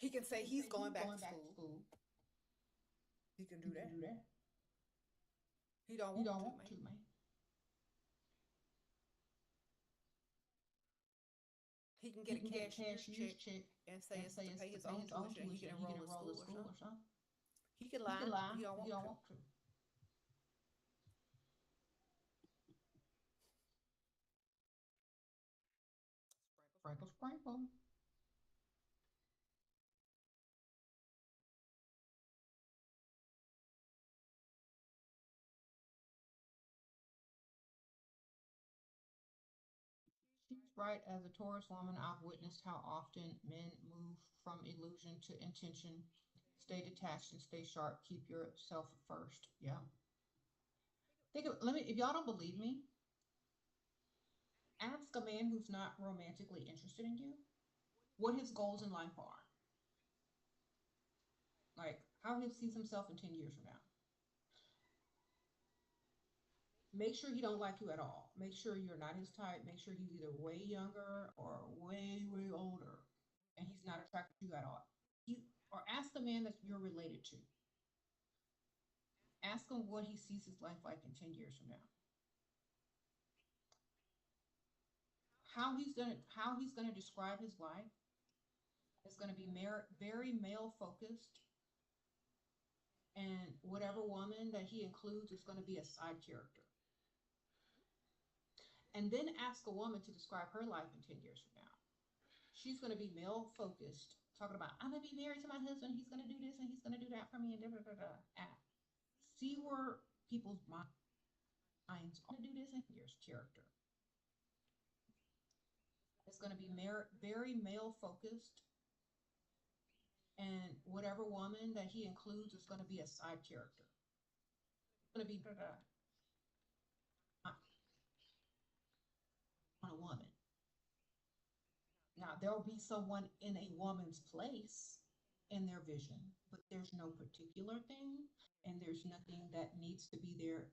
He can say He can he's say going he's back to going back to school. school. He can do He can that. do that. He don't He want don't to, want man. to, man. He can get He a can get a cashier's cashier's check check and say and it's say to it's pay to his pay own his own tuition and he can tuition and he can enroll in enroll in school or school something. or something. He can He lie, can but lie, he don't but he want don't to. want to. Sprinkle, sprinkle. She's right. As a Taurus woman, I've witnessed how often men move from illusion to intention. Stay detached and stay sharp. Keep yourself first. Yeah. Think of, let me, if y'all don't believe me, ask a man who's not romantically interested in you what his goals in life are. Like how he sees himself in 10 years from now. Make sure he don't like you at all. Make sure you're not his type. Make sure he's either way younger or way older, and he's not attracted to you at all. You or ask the man that you're related to. Ask him what he sees his life like in 10 years from now. How he's gonna describe his life is gonna be very male focused, and whatever woman that he includes is gonna be a side character. And then ask a woman to describe her life in 10 years from now. She's going to be male focused, talking about, I'm going to be married to my husband. He's going to do this and he's going to do that for me. And da, da, da, da. See where people's minds are to do this and here's character. It's going to be very male focused. And whatever woman that he includes is going to be a side character. It's going to be da, da, on a woman. Now, there'll be someone in a woman's place in their vision, but there's no particular thing and there's nothing that needs to be there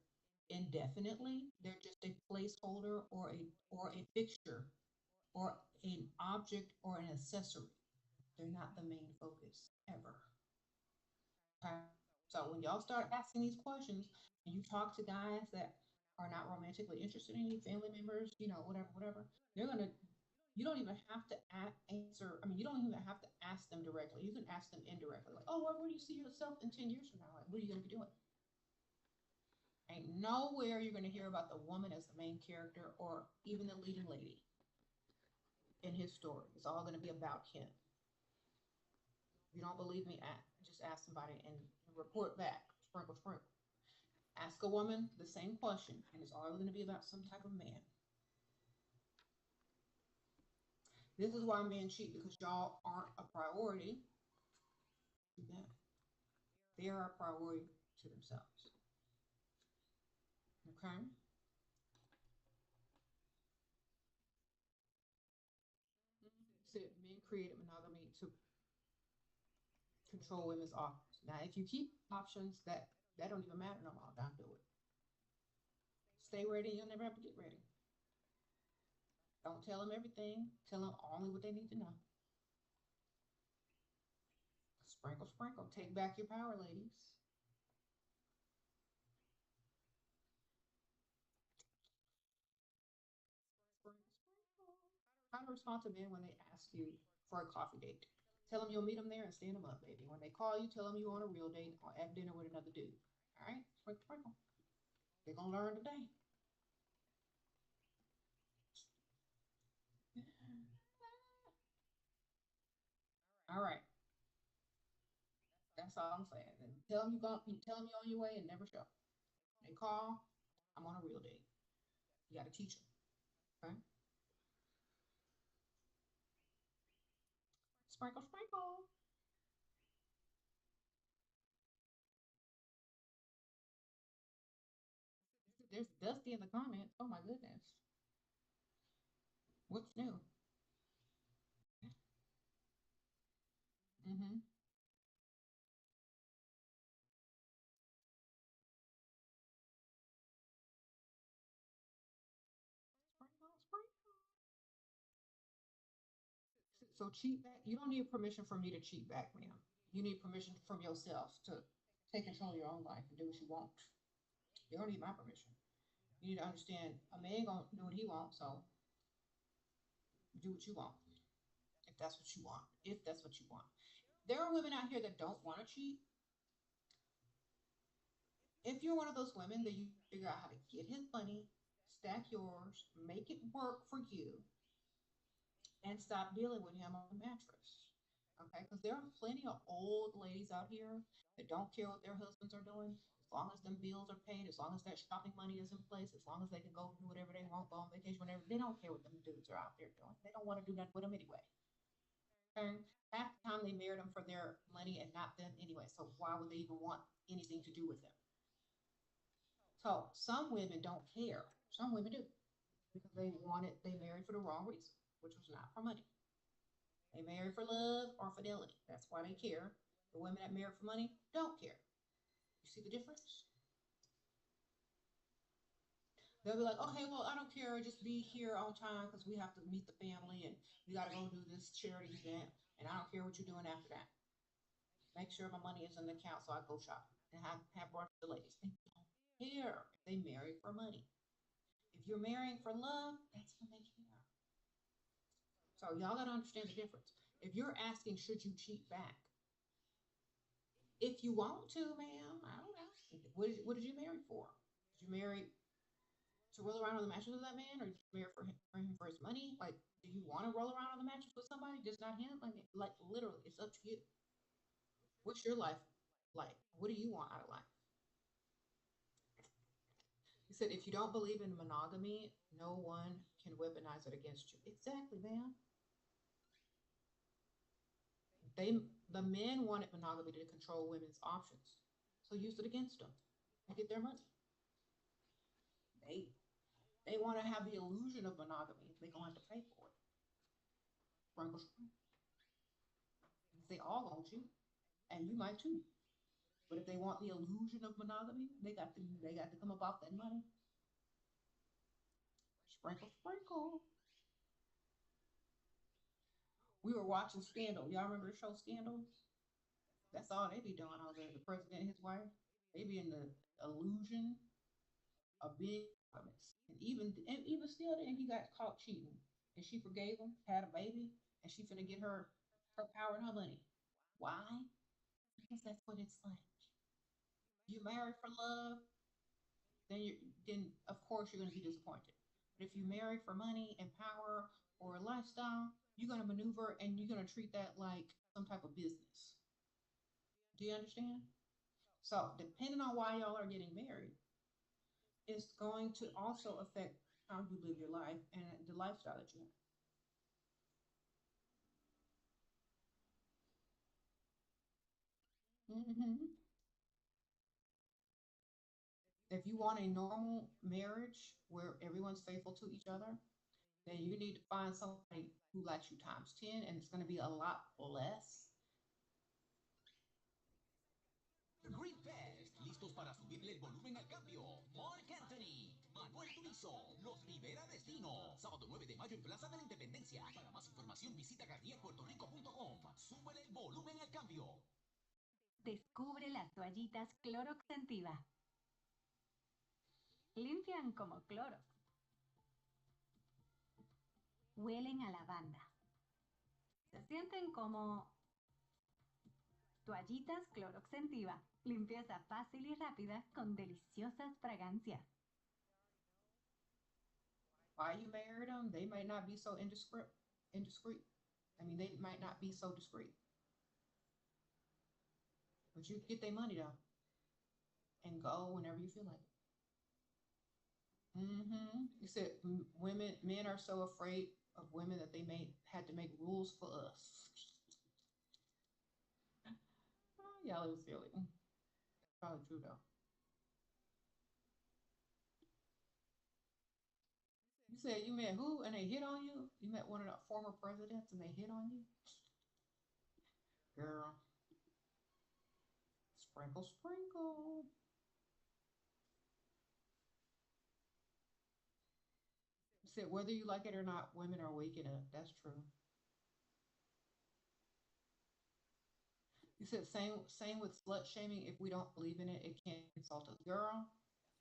indefinitely. They're just a placeholder or a fixture or an object or an accessory. They're not the main focus ever. Okay. So when y'all start asking these questions and you talk to guys that are not romantically interested in you, family members, whatever, they're gonna you don't even have to answer. I mean, you don't even have to ask them directly. You can ask them indirectly, like, "Oh, where do you see yourself in 10 years from now? Like, what are you going to be doing?" Ain't nowhere you're going to hear about the woman as the main character or even the leading lady in his story. It's all going to be about him. If you don't believe me, just ask somebody and report back. Sprinkle, sprinkle. Ask a woman the same question, and it's all going to be about some type of man. This is why men cheat because y'all aren't a priority to them. They are a priority to themselves. Okay? Said men created monogamy to control women's options. Now, if you keep options, that don't even matter no more. Don't do it. Stay ready. You'll never have to get ready. Don't tell them everything. Tell them only what they need to know. Sprinkle, sprinkle. Take back your power, ladies. Sprinkle, sprinkle. How to respond to men when they ask you for a coffee date. Tell them you'll meet them there and stand them up, baby. When they call you, tell them you're on a real date or at dinner with another dude. All right? Sprinkle, sprinkle. They're going to learn today. All right. That's all I'm saying. And tell them you're on your way and never show. They call, I'm on a real date. You got to teach them. Okay? Sprinkle, sprinkle. There's Dusty in the comments. Oh my goodness. What's new? Mm-hmm. Sprinkle, sprinkle. So cheat back, you don't need permission from me to cheat back, ma'am. You need permission from yourself to take control of your own life and do what you want. You don't need my permission. You need to understand a man gonna do what he wants, so do what you want. If that's what you want. If that's what you want. There are women out here that don't want to cheat. If you're one of those women, that you figure out how to get his money, stack yours, make it work for you, and stop dealing with him on the mattress. Okay, because there are plenty of old ladies out here that don't care what their husbands are doing. As long as them bills are paid, as long as that shopping money is in place, as long as they can go do whatever they want, go on vacation, whatever, they don't care what them dudes are out there doing. They don't want to do nothing with them anyway. Okay? Half the time they married them for their money and not them anyway. So why would they even want anything to do with them? So some women don't care. Some women do because they married for the wrong reason, which was not for money. They marry for love or fidelity. That's why they care. The women that marry for money don't care. You see the difference? They'll be like, okay, well, I don't care. Just be here on time because we have to meet the family and we got to go do this charity event. And I don't care what you're doing after that. Make sure my money is in the account so I go shopping and have brunch with the ladies. They don't care if they marry for money. If you're marrying for love, that's when they care. So y'all got to understand the difference. If you're asking, should you cheat back? If you want to, ma'am, I don't know. What did you marry for? Did you marry to roll around on the mattress with that man, or did you marry for him for his money? Like, do you want to roll around on the mattress with somebody, just not him? Like literally, it's up to you. What's your life like? What do you want out of life? He said, if you don't believe in monogamy, no one can weaponize it against you. Exactly, man. They the men wanted monogamy to control women's options, so use it against them and get their money. They they want to have the illusion of monogamy. They're gonna have to pay for it. Sprinkle, sprinkle. They all want you, and you might too. But if they want the illusion of monogamy, they got to come up off that money. Sprinkle, sprinkle. We were watching Scandal. Y'all remember the show Scandal? That's all they be doing over there. The president and his wife. They be in the illusion of being monogamous. And even still then he got caught cheating. And she forgave him, had a baby, and she finna get her power and her money. Why? Because that's what it's like. You marry for love, then of course you're gonna be disappointed. But if you marry for money and power or a lifestyle, you're gonna maneuver and you're gonna treat that like some type of business. Do you understand? So depending on why y'all are getting married, it's going to also affect how you live your life and the lifestyle that you have. If you want a normal marriage where everyone's faithful to each other, then you need to find somebody who likes you times 10, and it's going to be a lot less. Green Fest, listos para subirle el volumen al cambio. Mark Anthony, Manuel Turizo, los Rivera Destino. Sábado 9 de mayo en Plaza de la Independencia. Para más información visita garnierpuertorico.com. Súbele el volumen al cambio. Descubre las toallitas Clorox Sentiva. Limpian como Clorox. Huelen a lavanda. Se sienten como toallitas Clorox Sentiva. Limpieza fácil y rápida con deliciosas fragancias. Why you married them? They might not be so indiscreet. I mean, they might not be so discreet. But you get their money though and go whenever you feel like it. You said men are so afraid of women that they had to make rules for us. Oh, y'all are silly. That's probably true though. You said you met who and they hit on you? You met one of the former presidents and they hit on you? Girl, sprinkle, sprinkle. You said whether you like it or not, women are waking up. That's true. You said same with slut shaming. If we don't believe in it, it can't insult us. Girl,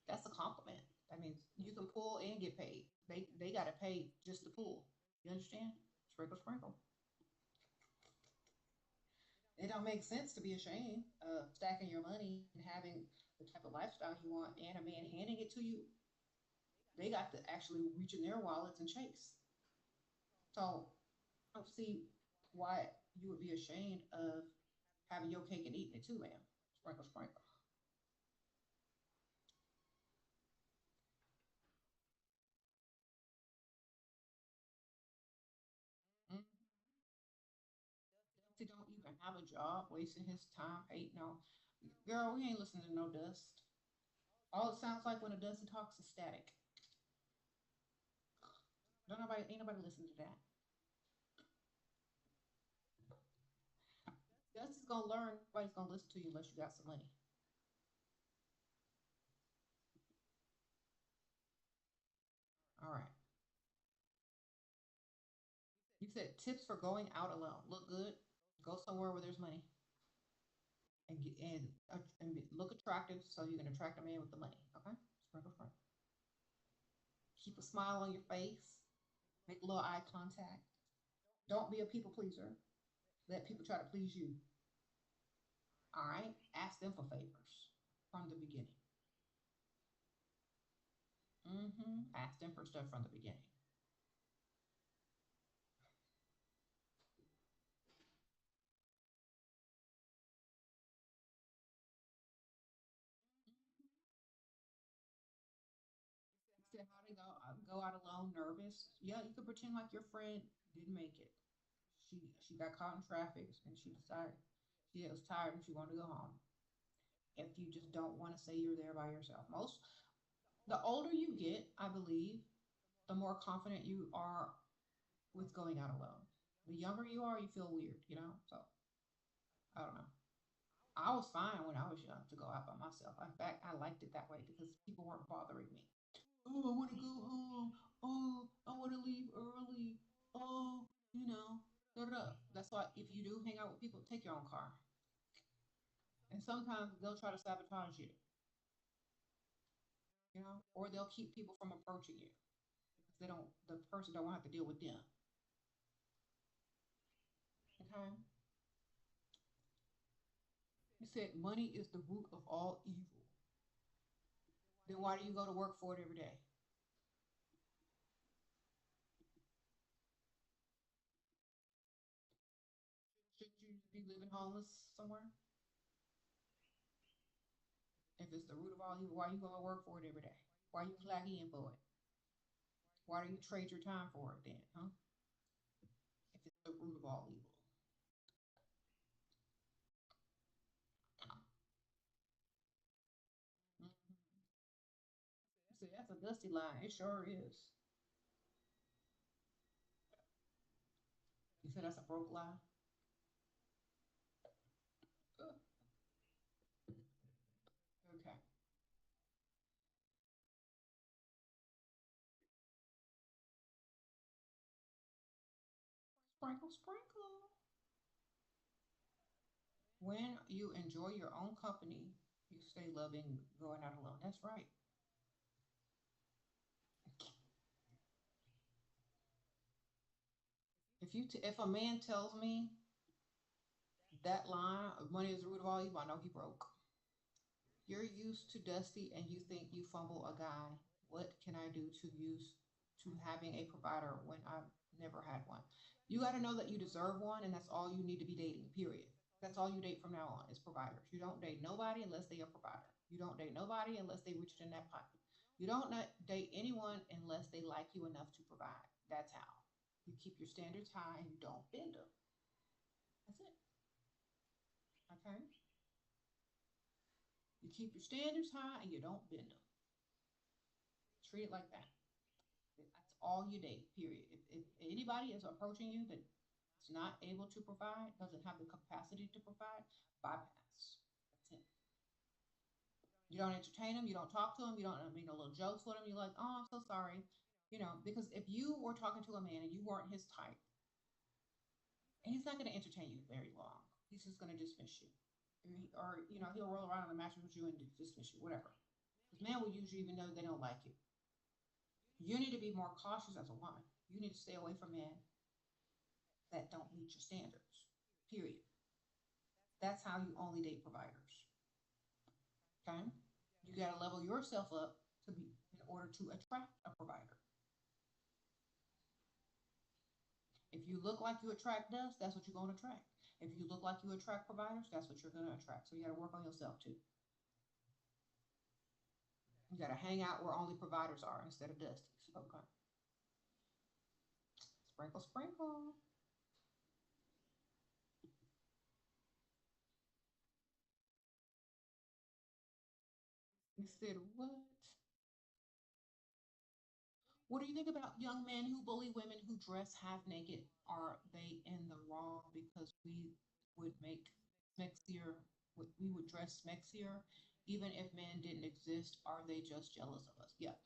that's a compliment. That means you can pull and get paid. They gotta pay just to pull. You understand? Sprinkle, sprinkle. It don't make sense to be ashamed of stacking your money and having the type of lifestyle you want and a man handing it to you. They got to actually reach in their wallets and chase. So I don't see why you would be ashamed of having your cake and eating it too, ma'am. Sprinkle, sprinkle. Mm. He don't even have a job, wasting his time hating on. Girl, we ain't listening to no dust. All it sounds like when a dusty talks is static. Ain't nobody listen to that. Dusty's gonna learn. Nobody's gonna listen to you unless you got some money. All right. You said tips for going out alone. Look good. Go somewhere where there's money, and look attractive so you can attract a man with the money. Okay. Sprinkle, sprinkle. Keep a smile on your face. Make a little eye contact. Don't be a people pleaser. Let people try to please you. All right. Ask them for favors from the beginning. Ask them for stuff from the beginning. You said how to go out alone, nervous. Yeah, you could pretend like your friend didn't make it. She got caught in traffic and she decided she was tired and she wanted to go home. If you just don't want to say you're there by yourself, the older you get, I believe, the more confident you are with going out alone. The younger you are, you feel weird. So I don't know. I was fine when I was young to go out by myself. In fact, I liked it that way because people weren't bothering me. Oh, I want to go home. Oh, I want to leave early. Oh, you know, da, da, da. That's why if you do hang out with people, take your own car. And sometimes they'll try to sabotage you, or they'll keep people from approaching you because the person don't want to have to deal with them. Okay. You said money is the root of all evil. Then why do you go to work for it every day? Shouldn't you be living homeless somewhere? If it's the root of all evil, why you go to work for it every day? Why you clock in for it? Why do you trade your time for it then, huh? If it's the root of all evil. Mhm. You say that's a dusty line. It sure is. You said that's a broke lie. Uh, Okay. Sprinkle, sprinkle. When you enjoy your own company, you stay loving going out alone. That's right. If a man tells me that line of money is the root of all evil, I know he broke. You're used to Dusty and you think you fumble a guy. What can I do to having a provider when I've never had one? You got to know that you deserve one, and that's all you need to be dating. Period. That's all you date from now on is providers. You don't date nobody unless they are a provider. You don't date nobody unless they reached in that pocket. You don't not date anyone unless they like you enough to provide. That's how. You keep your standards high and you don't bend them. That's it. Okay. You keep your standards high and you don't bend them. Treat it like that. That's all you date, period. If anybody is approaching you that is not able to provide, doesn't have the capacity to provide, bypass. That's it. You don't entertain them, you don't talk to them, you don't make no little jokes with them. You're like, oh, I'm so sorry. Because if you were talking to a man and you weren't his type, and he's not going to entertain you very long, he's he's just going to dismiss you. Or, you know, he'll roll around on the mattress with you and dismiss you, whatever. Because men will usually even know they don't like you. You need to be more cautious as a woman. You need to stay away from men that don't meet your standards, period. That's how you only date providers. Okay? You got to level yourself up to be in order to attract a provider. If you look like you attract dust, that's what you're going to attract. If you look like you attract providers, that's what you're going to attract. So you got to work on yourself too. You got to hang out where only providers are instead of dusties. Okay. Sprinkle, sprinkle. You said what? What do you think about young men who bully women who dress half naked? Are they in the wrong because we would make smexier, we would dress smexier, even if men didn't exist? Are they just jealous of us? Yeah.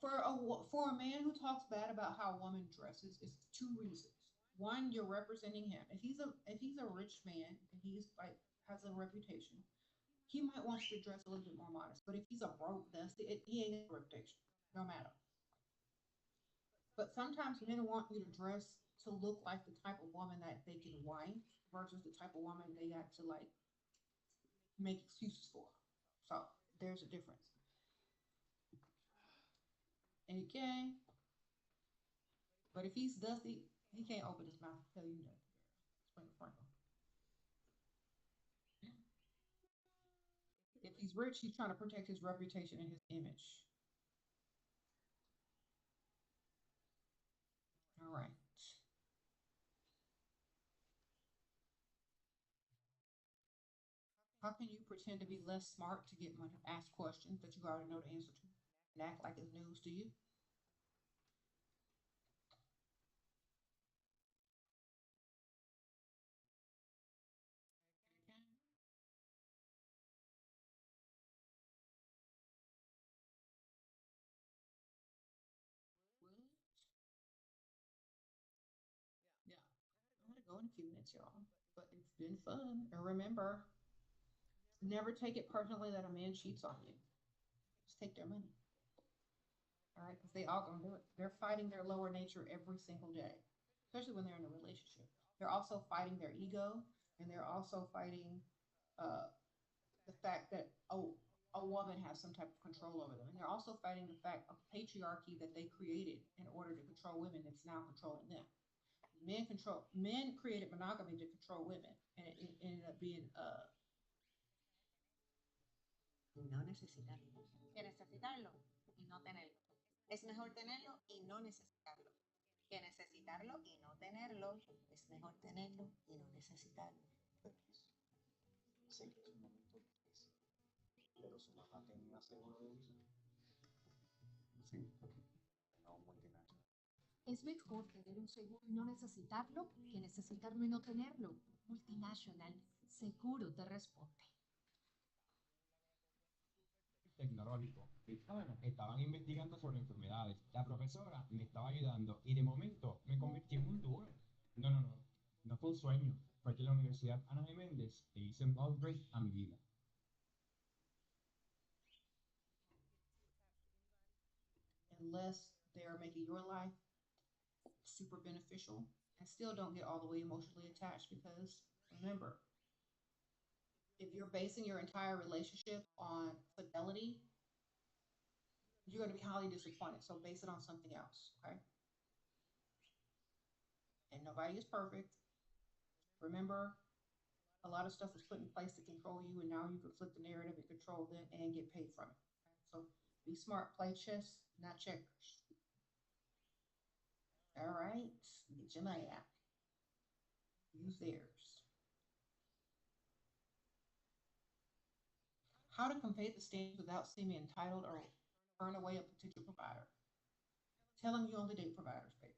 For a man who talks bad about how a woman dresses, it's two reasons. One, you're representing him. If he's a rich man and he's like has a reputation, he might want you to dress a little bit more modest. But if he's a broke dusty, he ain't got a reputation, no matter. But sometimes men want you to dress to look like the type of woman that they can wife versus the type of woman they got to like make excuses for. So there's a difference. Okay. But if he's dusty, he can't open his mouth to tell you nothing. Sprinkle, sprinkle. If he's rich, he's trying to protect his reputation and his image. All right. How can you pretend to be less smart to get money? Ask questions that you already know the answer to and act like it's news to you. Okay. What? Yeah. I gotta go in a few minutes, y'all. But it's been fun. And remember, never take it personally that a man cheats on you. Just take their money. All right, because they all gonna do it. They're fighting their lower nature every single day, especially when they're in a relationship. They're also fighting their ego, and they're also fighting uh, the fact that a woman has some type of control over them, and they're also fighting the fact of patriarchy that they created in order to control women that's now controlling them. Men created monogamy to control women, and it ended up being No necesitarlo. Que necesitarlo y no tenerlo. Es mejor tenerlo y no necesitarlo. Que necesitarlo y no tenerlo. Es mejor tenerlo y no necesitarlo. Sé que es un momento difícil, pero su mamá tenía seguro de vida. Sí, no multinacional. Es mejor tener un seguro y no necesitarlo que necesitarlo y no tenerlo. Multinational, seguro te responde. Tecnológico. Estaban investigando sobre enfermedades. La profesora me estaba ayudando y de momento me convertí en un duro. No, no, no. No fue un sueño. Fue que la Universidad Ana de Méndez le hizo un upgrade a mi vida. unless they're making your life super beneficial, and still don't get all the way emotionally attached because remember, if you're basing your entire relationship on fidelity, you're going to be highly disappointed. So base it on something else, okay? And nobody is perfect. Remember, a lot of stuff was put in place to control you, and now you can flip the narrative and control them and get paid from it. Okay? So be smart, play chess, not checkers. All right, get your money out. Use theirs. How to convey the standards without seeming entitled or turn away a potential provider. Tell them you only date providers, baby.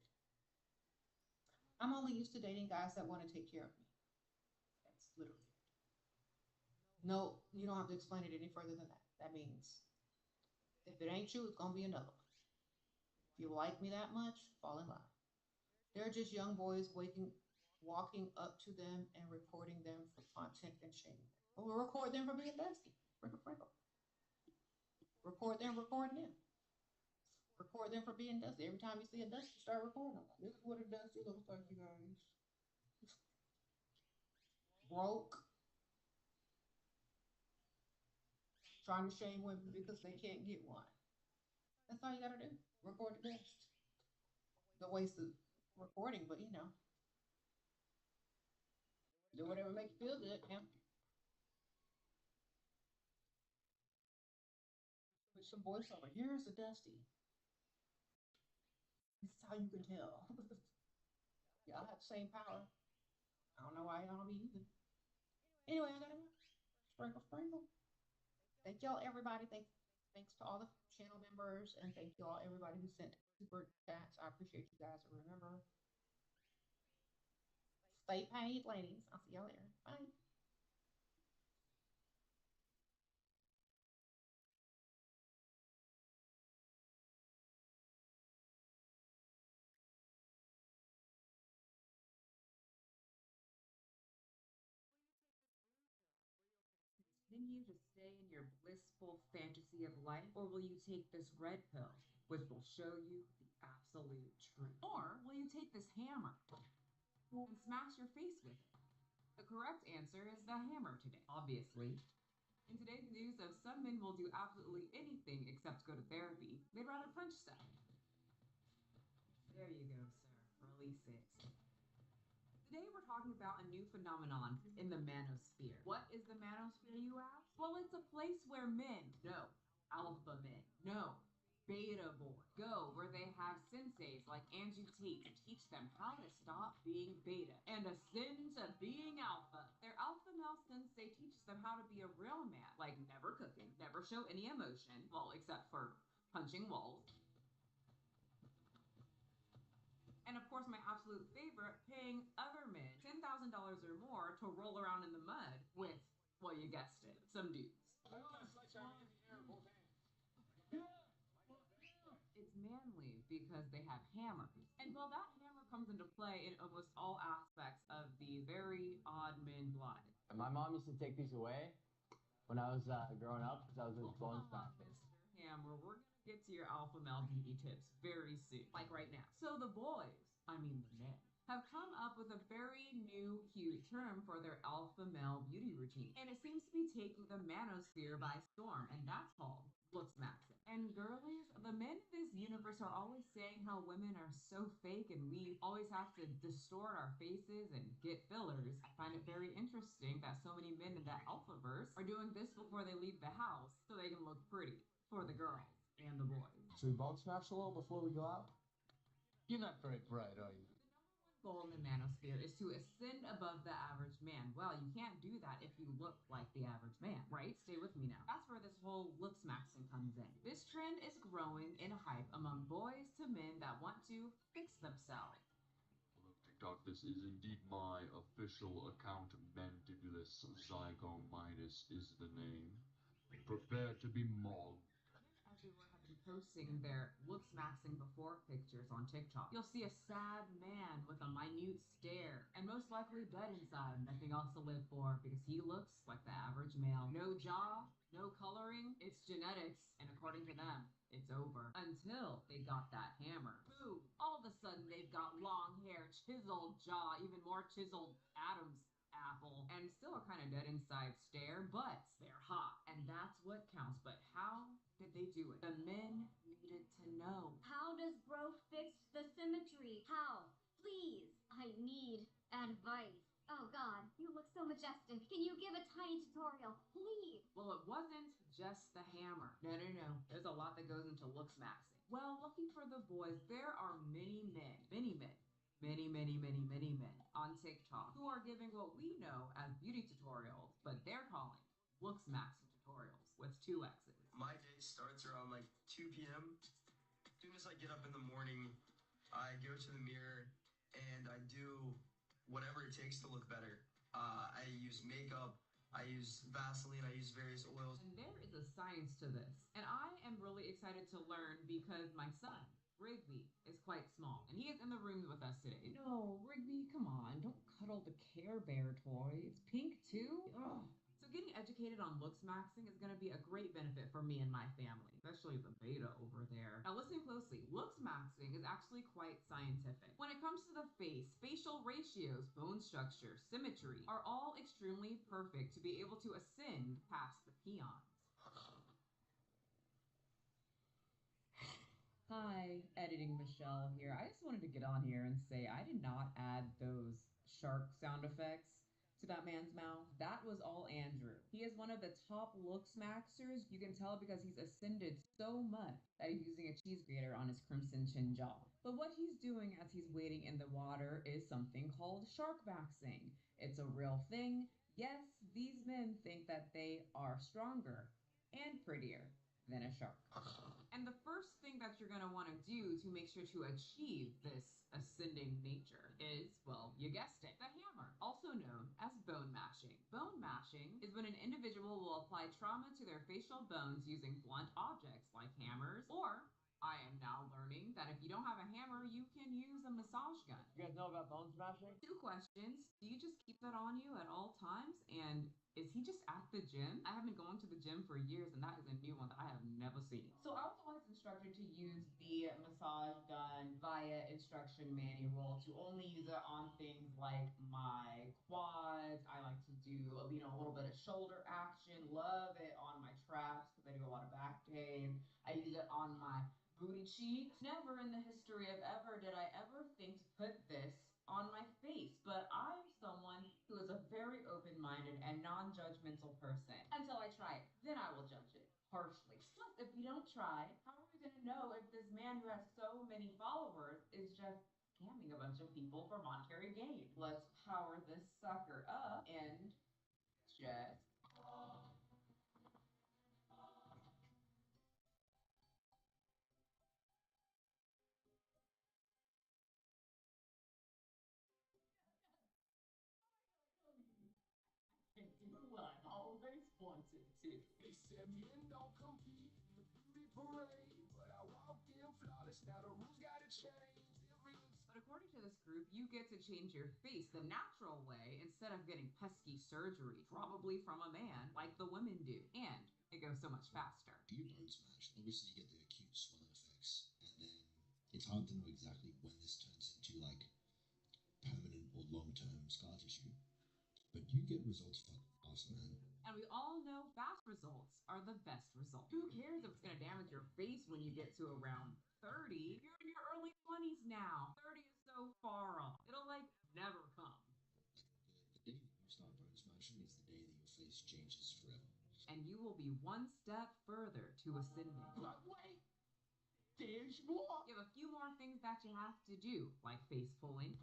I'm only used to dating guys that want to take care of me. That's literally it. No, you don't have to explain it any further than that. That means if it ain't you, it's gonna be another one. If you like me that much, fall in line. They're just young boys walking up to them and reporting them shaming. Well, we'll record them for being dusty. Sprinkle, sprinkle. Record them, record them. Record them for being dusty. Every time you see a dusty, start recording them. This is what a dusty looks like, you guys. Broke. Trying to shame women because they can't get one. That's all you gotta do. Record the dust. The waste of recording, but you know. Do whatever makes you feel good, yeah. With some voiceover. Here's the dusty. This is how you can tell. Y'all have the same power. I don't know why y'all don't be using it. Anyway, I gotta go. Sprinkle, sprinkle. Thank y'all, everybody. Thanks to all the channel members, and thank y'all, everybody who sent super chats. I appreciate you guys. And remember, stay paid, ladies. I'll see y'all later. Bye. Continue to stay in your blissful fantasy of life, or will you take this red pill, which will show you the absolute truth? Or will you take this hammer and smash your face with it? The correct answer is the hammer today, obviously. In today's news of some men will do absolutely anything except go to therapy. They'd rather punch stuff. There you go, sir. Release it. Today we're talking about a new phenomenon in the manosphere. What is the manosphere, you ask? Well, it's a place where men, no, alpha men, no, beta boys, go where they have senseis like Angie Tate to teach them how to stop being beta and ascend to being alpha. Their alpha male sensei teaches them how to be a real man, like never cooking, never show any emotion, well, except for punching walls. And of course, my absolute favorite, paying other men $10,000 or more to roll around in the mud with, well, you guessed it, some dudes. It's manly because they have hammers. And well, that hammer comes into play in almost all aspects of the very odd men blood. And my mom used to take these away when I was growing up because I was a bone stock. Mr. Hammer, we're gonna get to your alpha male beauty tips very soon, like right now. So the boys, I mean the men, have come up with a very new, cute term for their alpha male beauty routine. And it seems to be taking the manosphere by storm, and that's called looks maxing. And girlies, the men in this universe are always saying how women are so fake and we always have to distort our faces and get fillers. I find it very interesting that so many men in the alphaverse are doing this before they leave the house so they can look pretty for the girls and the boys. Should we bone smash a little before we go out? You're not very bright, are you? The number one goal in the manosphere is to ascend above the average man. Well, you can't do that if you look like the average man, right? Stay with me now. That's where this whole looks maxing comes in. This trend is growing in hype among boys to men that want to fix themselves. Hello, TikTok. This is indeed my official account. Mandibulus zygomitis is the name. Prepare to be mauled. Everyone have been posting their looks maxing before pictures on TikTok. You'll see a sad man with a minute stare and most likely dead inside, nothing else to live for because he looks like the average male. No jaw, no coloring, it's genetics, and according to them, it's over. Until they got that hammer. Boom! All of a sudden they've got long hair, chiseled jaw, even more chiseled Adam's apple, and still a kind of dead inside stare, but they're hot, and that's what counts. But how did they do it? The men needed to know. How does bro fix the symmetry? How? Please, I need advice. Oh God, you look so majestic. Can you give a tiny tutorial, please? Well, it wasn't just the hammer. No. There's a lot that goes into looks maxing. Well, lucky for the boys, there are many men on TikTok who are giving what we know as beauty tutorials, but they're calling looks maxing tutorials with 2 X's. My day starts around like 2 p.m. As soon as I get up in the morning, I go to the mirror and I do whatever it takes to look better. I use makeup, I use Vaseline, I use various oils. And there is a science to this. And I am really excited to learn because my son, Rigby, is quite small. And he is in the room with us today. No, Rigby, come on. Don't cuddle the Care Bear toy. It's pink too. Ugh. educated on looks maxing is going to be a great benefit for me and my family, especially the beta over there. Now listen closely. Looks maxing is actually quite scientific. When it comes to the face, facial ratios, bone structure, symmetry are all extremely perfect to be able to ascend past the peons. Hi, editing Michelle here. I just wanted to get on here and say I did not add those shark sound effects to that man's mouth. That was all Andrew. He is one of the top looks maxers. You can tell because he's ascended so much that he's using a cheese grater on his crimson chin jaw. But what he's doing as he's wading in the water is something called shark maxing. It's a real thing. Yes, these men think that they are stronger and prettier than a shark. And the first thing that you're going to want to do to make sure to achieve this ascending nature is, well, you guessed it, the hammer, also known as bone mashing. Bone mashing is when an individual will apply trauma to their facial bones using blunt objects like hammers, or I am now learning that if you don't have a hammer, you can use a massage gun. You guys know about bone smashing? 2 questions. Do you just keep that on you at all times? And is he just at the gym? I have been going to the gym for years, and that is a new one that I have never seen. So I was always instructed to use the massage gun via instruction manual, to only use it on things like my quads. I like to do, a little bit of shoulder action. Love it on my traps because I do a lot of back pain. I use it on my booty cheeks. Never in the history of ever did I ever think to put this on my face, but I'm someone who is a very open-minded and non-judgmental person until I try it. Then I will judge it harshly. Plus, if you don't try, how are we going to know if this man who has so many followers is just scamming a bunch of people for monetary gain? Let's power this sucker up and just what I always wanted to. They said men don't compete in the beauty parade, but I walked in flawless. Now the rules gotta change. But according to this group, you get to change your face the natural way instead of getting pesky surgery, probably from a man, like the women do. And it goes so much faster. Do your bone smash. Obviously, you get the acute swelling effects, and then it's hard to know exactly when this turns into like permanent or long-term scar tissue. But you get results fast, man. And we all know fast results are the best results. Who cares if it's going to damage your face when you get to around 30? You're in your early 20s now. 30 is so far off. It'll never come. The day that you start bone smashing is the day that your face changes forever. And you will be one step further to ascending. But wait, there's more. You have a few more things that you have to do, like face pulling.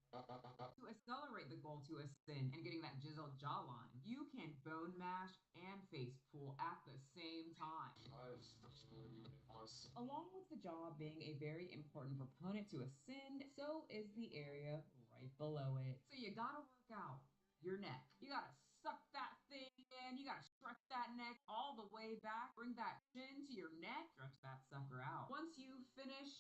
To accelerate the goal to ascend and getting that chiseled jawline, you can bone mash and face pull at the same time. Along with the jaw being a very important proponent to ascend, so is the area right below it. So you gotta work out your neck. You gotta suck that thing in. You gotta stretch that neck all the way back. Bring that chin to your neck. Stretch that sucker out. Once you finish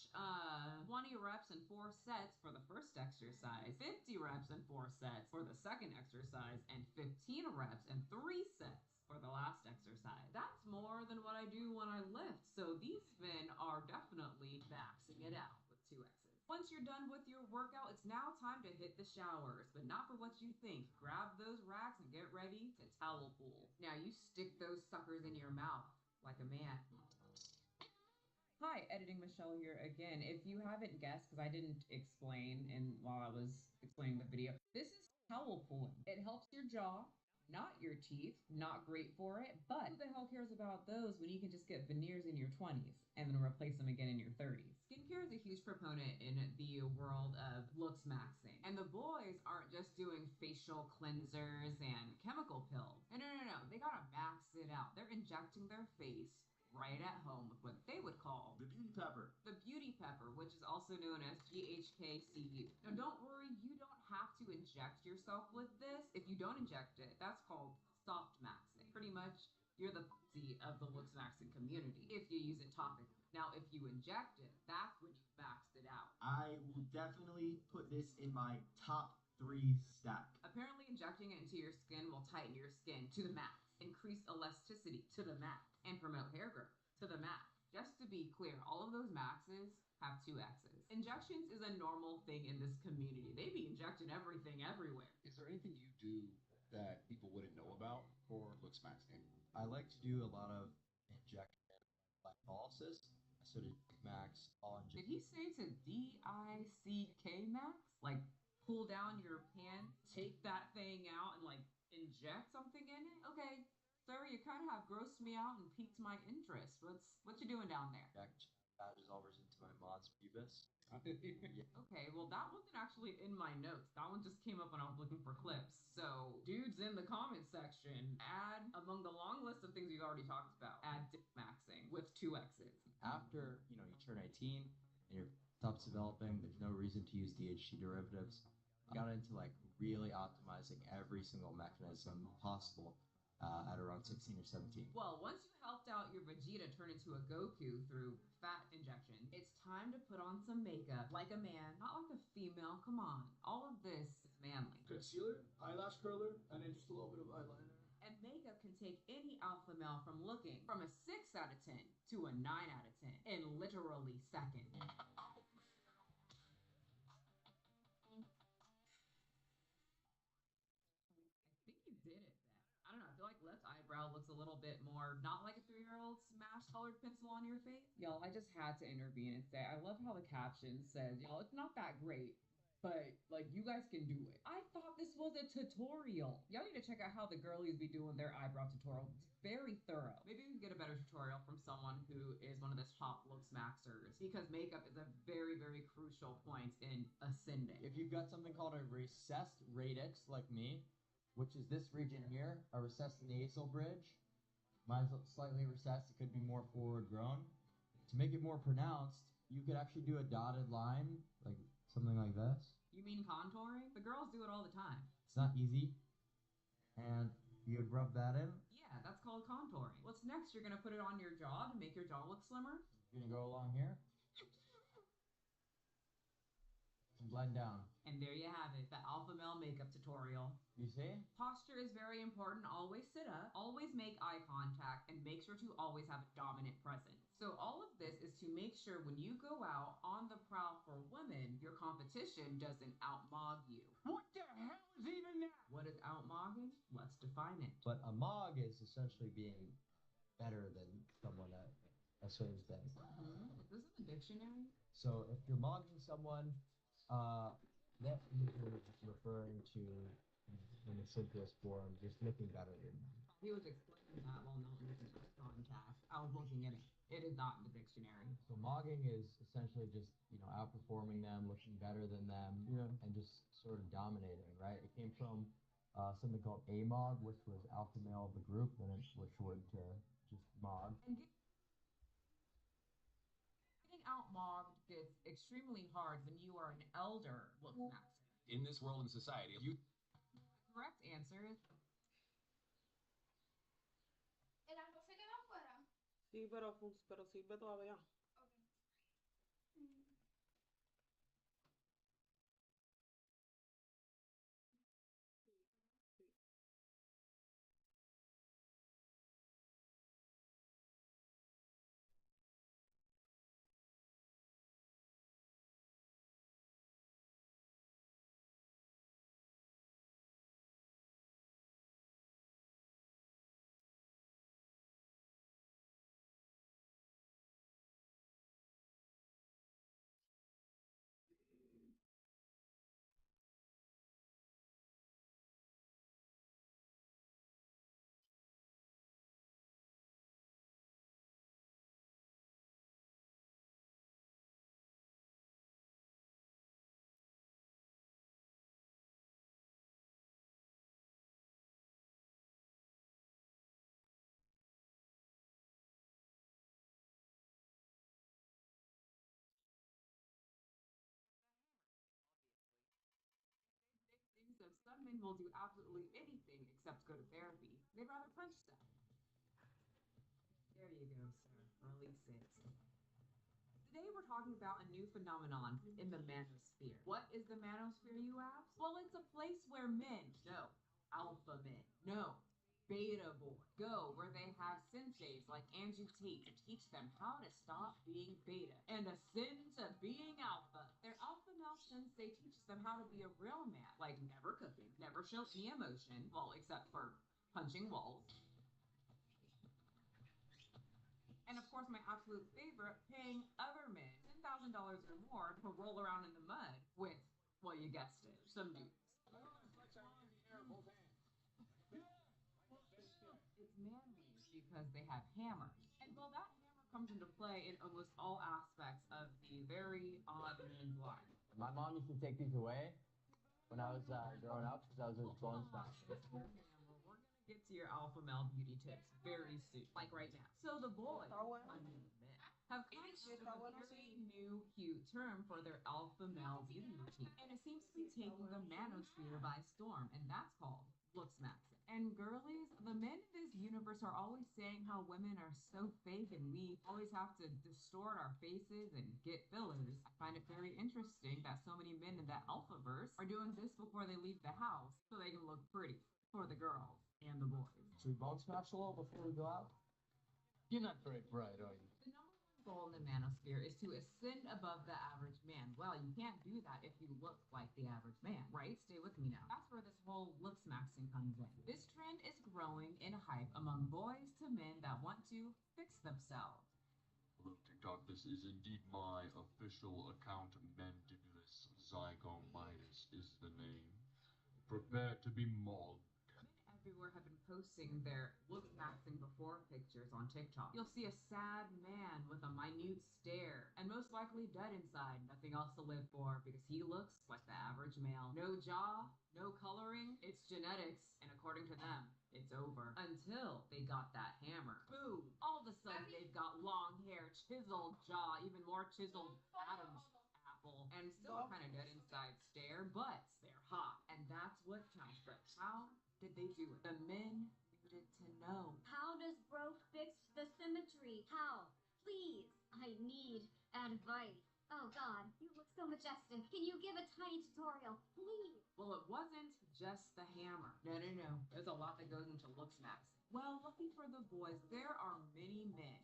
20 reps and 4 sets for the first exercise, 50 reps and 4 sets for the second exercise, and 15 reps and 3 sets for the last exercise. That's more than what I do when I lift. So these men are definitely maxing it out with 2X's. Once you're done with your workout, it's now time to hit the showers, but not for what you think. Grab those racks and get ready to towel pool. Now you stick those suckers in your mouth like a man. Hi, editing Michelle here again. If you haven't guessed, because I didn't explain while I was explaining the video, this is towel pulling. It helps your jaw, not your teeth. Not great for it, but who the hell cares about those when you can just get veneers in your 20s and then replace them again in your 30s? Skincare is a huge proponent in the world of looks maxing. And the boys aren't just doing facial cleansers and chemical pills. No. They gotta max it out. They're injecting their face right at home with what they would call The beauty pepper. the beauty pepper, which is also known as GHKCU. Now don't worry, you don't have to inject yourself with this. If you don't inject it, that's called soft maxing. Pretty much, you're the pussy of the looks maxing community if you use it topically. Now, if you inject it, that's when you've maxed it out. I will definitely put this in my top stack. Apparently, injecting it into your skin will tighten your skin to the max, increase elasticity to the max, and promote hair growth to the max. Just to be clear, all of those maxes have 2 X's. Injections is a normal thing in this community. They be injecting everything everywhere. Is there anything you do that people wouldn't know about for looks maxing? I like to do a lot of injection lipolysis. I sort of max all Did he say to DICK max? Like pull down your pan, take that thing out, and like inject something in it? Okay, sir, you kind of have grossed me out and piqued my interest. What you doing down there? Inject fat dissolvers into my mod's pubis. Okay, well that wasn't actually in my notes. That one just came up when I was looking for clips. So, dudes in the comment section, add among the long list of things you've already talked about, add dick maxing with 2 X's. After, you turn 18 and your stops developing, there's no reason to use DHT derivatives. I got into like really optimizing every single mechanism possible at around 16 or 17. Well, once you helped out your Vegeta turn into a Goku through fat injection, it's time to put on some makeup like a man, not like a female. Come on. All of this is manly. Concealer, eyelash curler, and then just a little bit of eyeliner. And makeup can take any alpha male from looking from a 6 out of 10 to a 9 out of 10 in literally seconds. I think you did it, Ben. I don't know. I feel like left eyebrow looks a little bit more not like a 3-year-old smash colored pencil on your face. Y'all, I just had to intervene and say I love how the caption says, y'all, it's not that great, but like you guys can do it. I thought this was a tutorial. Y'all need to check out how the girlies be doing their eyebrow tutorial. It's very thorough. Maybe we can get a better tutorial from someone who is one of the top looks maxers, because makeup is a very, very crucial point in ascending. If you've got something called a recessed radix like me, which is this region here, a recessed nasal bridge, mine's slightly recessed, it could be more forward grown. To make it more pronounced, you could actually do a dotted line, like something like this. You mean contouring? The girls do it all the time. It's not easy. And you would rub that in. Yeah, that's called contouring. What's next? You're gonna put it on your jaw to make your jaw look slimmer? You're gonna go along here. And blend down. And there you have it, the alpha male makeup tutorial. You see? Posture is very important. Always sit up, always make eye contact, and make sure to always have a dominant presence. So all of this is to make sure when you go out on the prowl for women, your competition doesn't outmog you. What the hell is even that? What is outmogging? Let's define it. But a mog is essentially being better than someone at a certain thing. Is this in the dictionary? So if you're mogging someone, that is referring to, in the simplest form, just looking better than them. He was explaining that while not looking at contact. I was looking at it. It is not in the dictionary. So mogging is essentially just, outperforming them, looking better than them, and just sort of dominating, right? It came from something called AMOG, which was alpha male of the group, and it was shortened to just MOG. And getting outmogged gets extremely hard when you are an elder look maxer. In this world and society, you... The correct answer is... El arroz se queda afuera. Sí, pero sirve todavía. So some men will do absolutely anything except go to therapy. They'd rather punch stuff. There you go, sir. Release it. Today we're talking about a new phenomenon in the manosphere. What is the manosphere, you ask? Well, it's a place where men, no, alpha men, no, beta boys, go where they have senseis like Andrew Tate to teach them how to stop being beta and ascend to being alpha. Their alpha male sensei teaches them how to be a real man, like never cooking, never show any emotion, well, except for punching walls. And of course, my absolute favorite, paying other men $10,000 or more to roll around in the mud with, well, you guessed it, some dudes. It's manly because they have hammers. And well, that hammer comes into play in almost all aspects of the very odd man's life. My mom used to take these away when I was growing up because I was a bone smasher. We're gonna get to your alpha male beauty tips very soon, like right now. So the boys, I mean the men, have come up with a very new, cute term for their alpha male beauty routine, and it seems to be taking the manosphere by storm, and that's called looks maxing. And girlies, the men in this universe are always saying how women are so fake and we always have to distort our faces and get fillers. I find it very interesting that so many men in the alphaverse are doing this before they leave the house so they can look pretty for the girls and the boys. Should we bone smash a little before we go out? You're not very bright, are you? The number one goal in the manosphere is to ascend above the average man. Well, you can't do that if you look like the average man, right? Stay with me now. That's where this whole looks maxing comes in. This trend is growing in hype among boys to men that want to fix themselves. Hello, TikTok. This is indeed my official account meant to do this. Zygomitis is the name. Prepare to be mauled. Everywhere have been posting their looks maxing before pictures on TikTok. You'll see a sad man with a minute stare and most likely dead inside, nothing else to live for because he looks like the average male. No jaw, no coloring, it's genetics, and according to them, it's over. Until they got that hammer. Boom! All of a sudden they've got long hair, chiseled jaw, even more chiseled Adam's apple, and still kind of dead inside stare, but they're hot, and that's what counts. But how did they do it? The men needed to know. How does broke fix the symmetry? How? Please, I need advice. Oh God, you look so majestic. Can you give a tiny tutorial, please? Well, it wasn't just the hammer. No. There's a lot that goes into looks maxing. Well, lucky for the boys, there are many men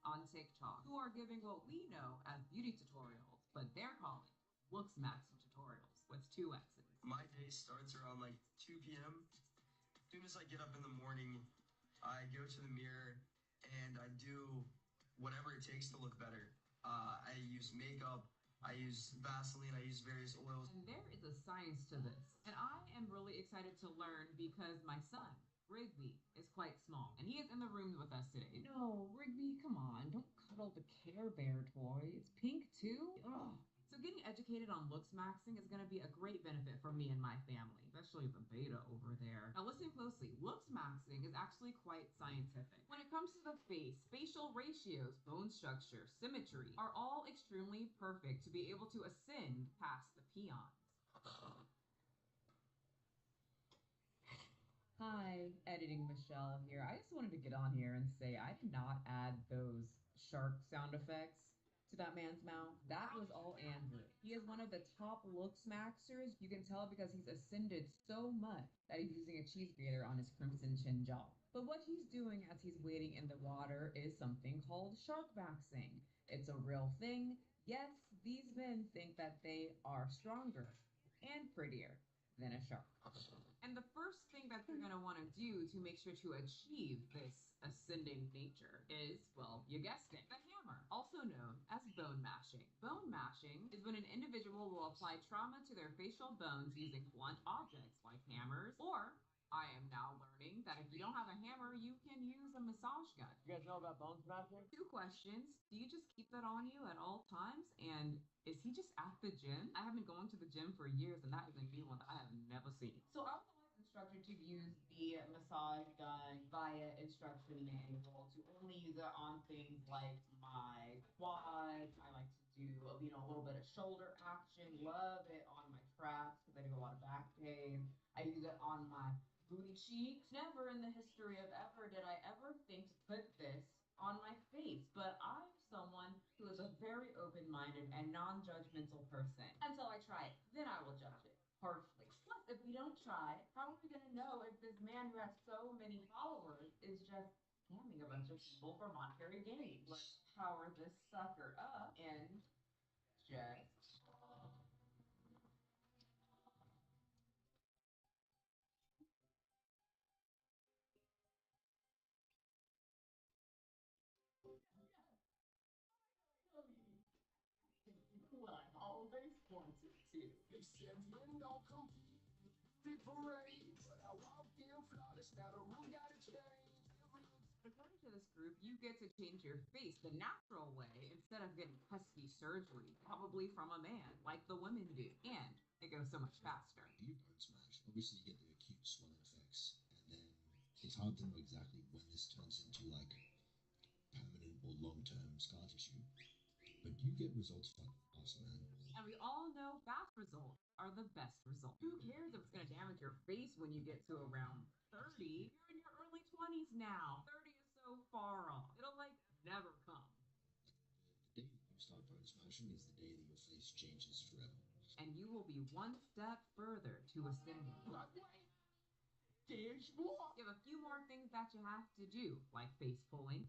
on TikTok who are giving what we know as beauty tutorials, but they're calling looks maxing tutorials with 2 X's. My day starts around like 2 p.m. As soon as I get up in the morning, I go to the mirror and I do whatever it takes to look better. I use makeup, I use Vaseline, I use various oils. And there is a science to this. And I am really excited to learn because my son, Rigby, is quite small. And he is in the room with us today. No, Rigby, come on. Don't cuddle the Care Bear toy. It's pink too? Ugh. So getting educated on looks maxing is going to be a great benefit for me and my family, especially the beta over there. Now listen closely, looks maxing is actually quite scientific. When it comes to the face, facial ratios, bone structure, symmetry are all extremely perfect to be able to ascend past the peons. Hi, editing Michelle here. I just wanted to get on here and say I did not add those shark sound effects to that man's mouth. That was all Andrew. He is one of the top looks maxers. You can tell because he's ascended so much that he's using a cheese grater on his crimson chin jaw. But what he's doing as he's wading in the water is something called shark maxing. It's a real thing. Yes, these men think that they are stronger and prettier than a shark. And the first thing that you're going to want to do to make sure to achieve this ascending nature is, well, you guessed it, the hammer, also known as bone mashing. Bone mashing is when an individual will apply trauma to their facial bones using blunt objects like hammers, or I am now learning that if you don't have a hammer, you can use a massage gun. You guys know about bone smashing? 2 questions. Do you just keep that on you at all times? And is he just at the gym? I have been going to the gym for years, and that is a new one that I have never seen. So I was the instructor to use the massage gun via instruction manual to only use it on things like my quads. I like to do a little bit of shoulder action. Love it on my traps because I do a lot of back pain. I use it on my booty cheeks. Never in the history of ever did I ever think to put this on my face, but I'm someone who is a very open-minded and non-judgmental person. Until I try it, then I will judge it harshly. Plus, if we don't try, how are we gonna know if this man who has so many followers is just scamming a bunch of people for monetary gain? Let's power this sucker up and just What I've always wanted to. They said men don't compete in the beauty parade, but I walked in flawless. Now the rules gotta change. according to this group, you get to change your face the natural way instead of getting pesky surgery, probably from a man, like the women do. And it goes so much faster. You bone smash. Obviously, you get the acute swelling effects, and then it's hard to know exactly when this turns into like permanent or long-term scar tissue. But you get results fucking awesome, man. And we all know fast results are the best results. Who cares if it's going to damage your face when you get to around 30? You're in your early 20s now. 30 is so far off. It'll like never come. The day that you start bone smashing is the day that your face changes forever. And you will be one step further to ascending. There's more. You have a few more things that you have to do, like face pulling.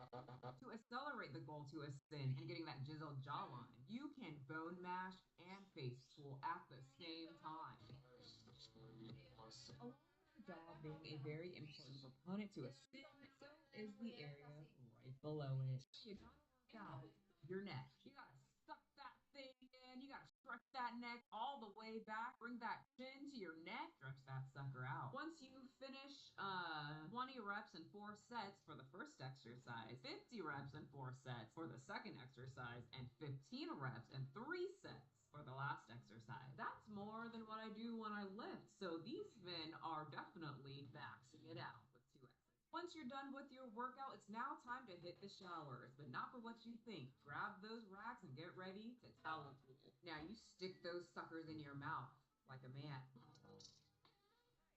To accelerate the goal to ascend and getting that chiseled jawline, you can bone mash and face pull at the same time. Along with your jaw being a very important component to ascend, so is the area right below it. You gotta work out your neck. You gotta suck that thing in. You gotta stretch that neck all the way back. Bring that chin to your neck. Stretch that sucker out. Once you finish 20 reps and 4 sets for the first exercise, 50 reps and 4 sets for the second exercise, and 15 reps and 3 sets for the last exercise. That's more than what I do when I lift. So these men are definitely maxing it out with 2 exercises. Once you're done with your workout, it's now time to hit the showers, but not for what you think. Grab those racks and get ready to towel pool. Now you stick those suckers in your mouth like a man.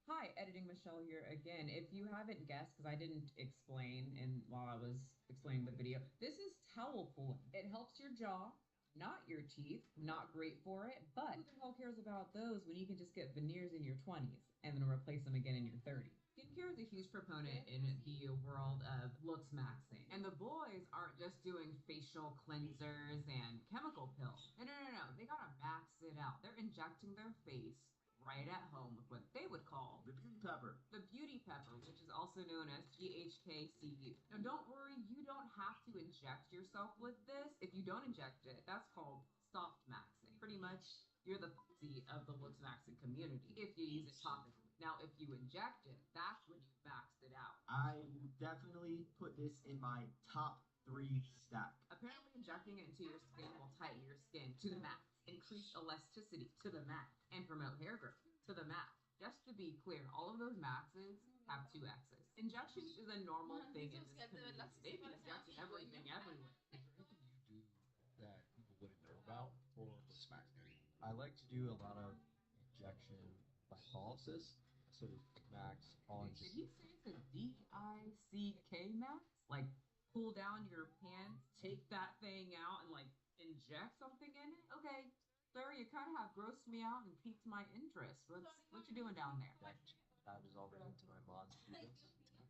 Hi, Editing Michelle here again. If you haven't guessed, because I didn't explain while I was explaining the video, this is towel pulling. It helps your jaw, not your teeth. Not great for it, but who the hell cares about those when you can just get veneers in your 20s and then replace them again in your 30s? Skincare is a huge proponent in the world of looks maxing. And the boys aren't just doing facial cleansers and chemical pills. No. They gotta max it out. They're injecting their face right at home with what they would call The beauty pepper. the beauty pepper, which is also known as GHKCU. Now, don't worry, you don't have to inject yourself with this. If you don't inject it, that's called soft maxing. Pretty much, you're the pussy of the looks maxing community if you use it topically. Now, if you inject it, that's when you maxed it out. I definitely put this in my top 3 stack. Apparently, injecting it into your skin will tighten your skin to the max, increase elasticity to the max, and promote hair growth to the max. Just to be clear, all of those maxes have 2 X's. Injection is a normal thing in this community. They've been injecting everything everywhere. Is there anything you do that people wouldn't know about for looks maxing? I like to do a lot of injection lipolysis, sort of max on Did he say it's a DICK max? Like, pull down your pants, take that thing out, and like inject something in it? Okay, sir, you kind of have grossed me out and piqued my interest. What you doing down there? That is already into my mom's pubis.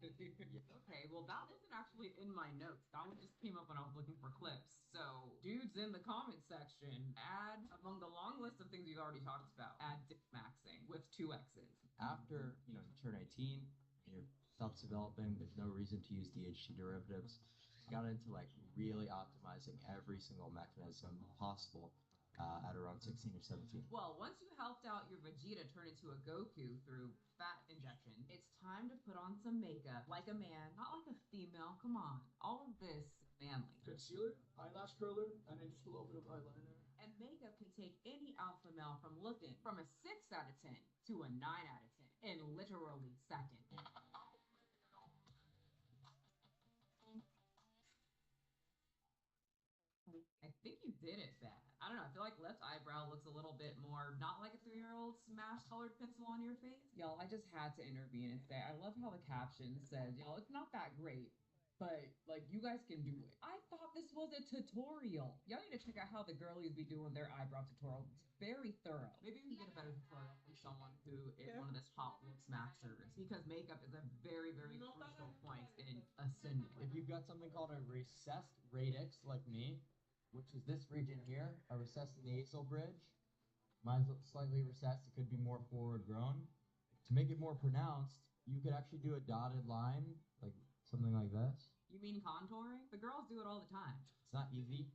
Okay, well, that wasn't actually in my notes. That one just came up when I was looking for clips. So, dudes in the comment section, add among the long list of things we've already talked about, add dick maxing with 2 X's. After you turn 18, your stuff's developing. There's no reason to use DHT derivatives. I got into like really optimizing every single mechanism possible at around 16 or 17. Well, once you helped out your Vegeta turn into a Goku through fat injection, it's time to put on some makeup like a man, not like a female. Come on, all of this is manly. Concealer, eyelash curler, and then just a little bit of eyeliner. And makeup can take any alpha male from looking from a 6 out of 10 to a 9 out of 10 in literally seconds. I think you did it bad. I don't know. I feel like left eyebrow looks a little bit more not like a 3-year-old smash colored pencil on your face. Y'all, I just had to intervene and say I love how the caption says, y'all, it's not that great, but like you guys can do it. I thought this was a tutorial. Y'all need to check out how the girlies be doing their eyebrow tutorial. It's very thorough. Maybe we can get a better tutorial from someone who is one of the top looks maxers because makeup is a very, very crucial point in ascending. If you've got something called a recessed radix like me, which is this region here, a recessed nasal bridge, mine's slightly recessed, it could be more forward grown. To make it more pronounced, you could actually do a dotted line, like something like this. You mean contouring? The girls do it all the time. It's not easy.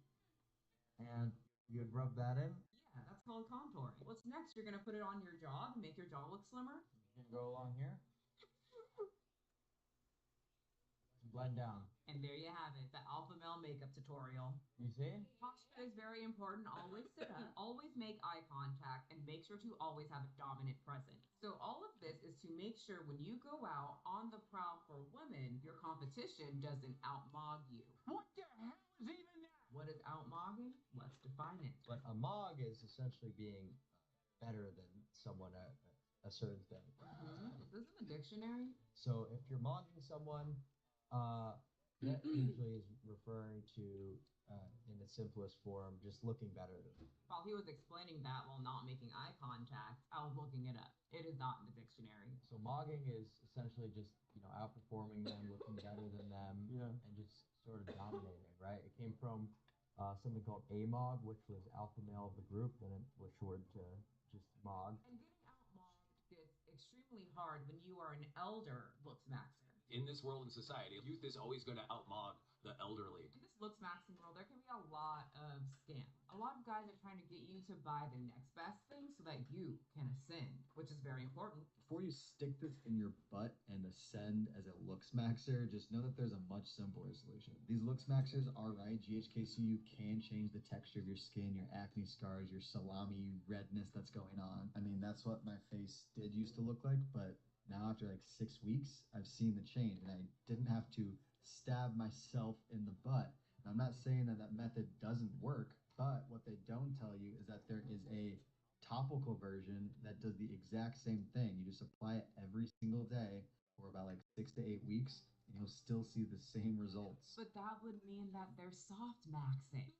And you'd rub that in. Yeah, that's called contouring. What's next? You're gonna put it on your jaw to make your jaw look slimmer? You can go along here. Blend down. And there you have it, the alpha male makeup tutorial. You see? Posture is very important. Always sit up, always make eye contact, and make sure to always have a dominant presence. So all of this is to make sure when you go out on the prowl for women, your competition doesn't outmog you. What the hell is even that? What is outmogging? Let's define it. But a mog is essentially being better than someone at a certain thing. Is this in the dictionary? So if you're mogging someone, that usually is referring to, in its simplest form, just looking better than them. While he was explaining that while not making eye contact, I was looking it up. It is not in the dictionary. So mogging is essentially just, outperforming them, looking better than them, and just sort of dominating, right? It came from something called AMOG, which was alpha male of the group, and it was shortened to just MOG. And getting outmogged gets extremely hard when you are an elder looks maxer. In this world and society, youth is always going to outmog the elderly. In this looks maxing world, there can be a lot of scams. A lot of guys are trying to get you to buy the next best thing so that you can ascend, which is very important. Before you stick this in your butt and ascend as a looks maxer, just know that there's a much simpler solution. These looks maxers are right. GHKCU can change the texture of your skin, your acne scars, your salami redness that's going on. I mean, that's what my face did used to look like, but now after like 6 weeks, I've seen the change and I didn't have to stab myself in the butt. And I'm not saying that that method doesn't work, but what they don't tell you is that there is a topical version that does the exact same thing. You just apply it every single day for about like 6 to 8 weeks and you'll still see the same results. But that would mean that they're soft maxing.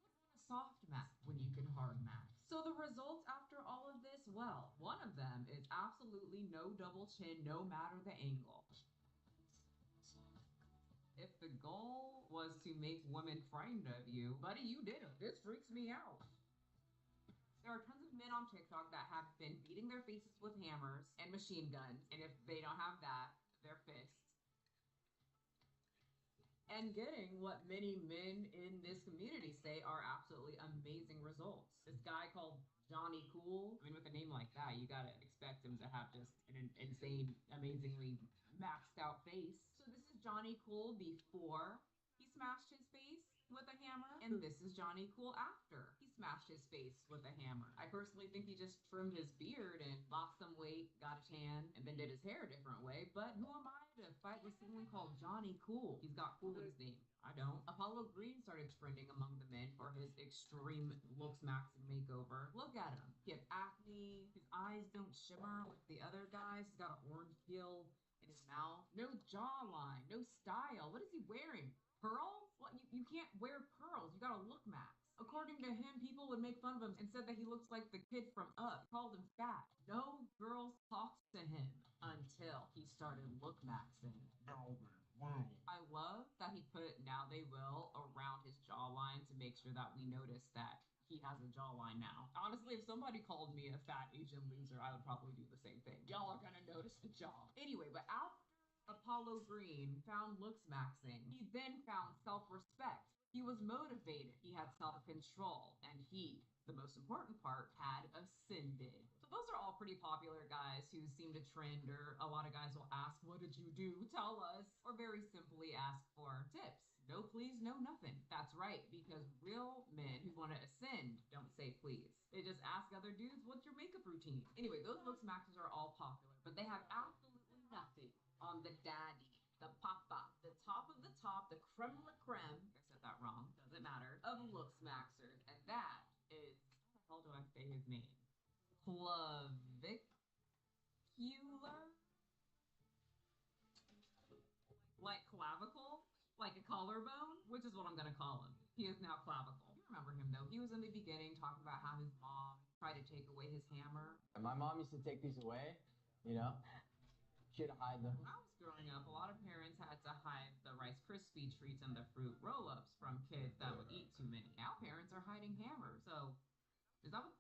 Soft max when you can hard max. So the results after all of this, well, one of them is absolutely no double chin, no matter the angle. If the goal was to make women frightened of you, buddy, you did it. This freaks me out. There are tons of men on TikTok that have been beating their faces with hammers and machine guns, and if they don't have that, their fists. And getting what many men in this community say are absolutely amazing results. This guy called Johnny Cool, I mean, with a name like that, you gotta expect him to have just an insane, amazingly maxed out face. So this is Johnny Cool before he smashed his face with a hammer, and this is Johnny Cool after he smashed his face with a hammer. I personally think he just trimmed his beard and lost some weight, got a tan, and then did his hair a different way, but who am I to fight with someone called Johnny Cool? He's got cool in his name. I don't. Apollo Green started trending among the men for his extreme looks maxing makeover. Look at him. He has acne, his eyes don't shimmer like the other guys, he's got an orange peel in his mouth, no jawline, no style. What is he wearing? Pearls? What? You can't wear pearls. You gotta look max. According to him, people would make fun of him and said that he looks like the kid from Up, called him fat. No girls talked to him until he started look maxing. I love that he put "now they will" around his jawline to make sure that we notice that he has a jawline now. Honestly, if somebody called me a fat Asian loser, I would probably do the same thing. Y'all are gonna notice the jaw. Anyway, but after Apollo Green found looks maxing, he then found self-respect. He was motivated, he had self-control, and he, the most important part, had ascended. So those are all pretty popular guys who seem to trend, or a lot of guys will ask, what did you do? Tell us. Or very simply ask for tips. No please, no nothing. That's right, because real men who want to ascend don't say please. They just ask other dudes, what's your makeup routine? Anyway, those looks maxes are all popular, but they have absolutely nothing on the daddy, the papa, the top of the top, the creme de la creme, I said that wrong, doesn't matter, of looks maxers, and that is, how the hell do I say his name? Clavicular? Like clavicle? Like a collarbone, which is what I'm gonna call him. He is now clavicle. You remember him though. He was in the beginning talking about how his mom tried to take away his hammer. And my mom used to take these away, you know? She had to hide them. When I was growing up, a lot of parents had to hide the Rice Krispie treats and the fruit roll-ups from kids that would eat too many. Now parents are hiding hammers. So, is that what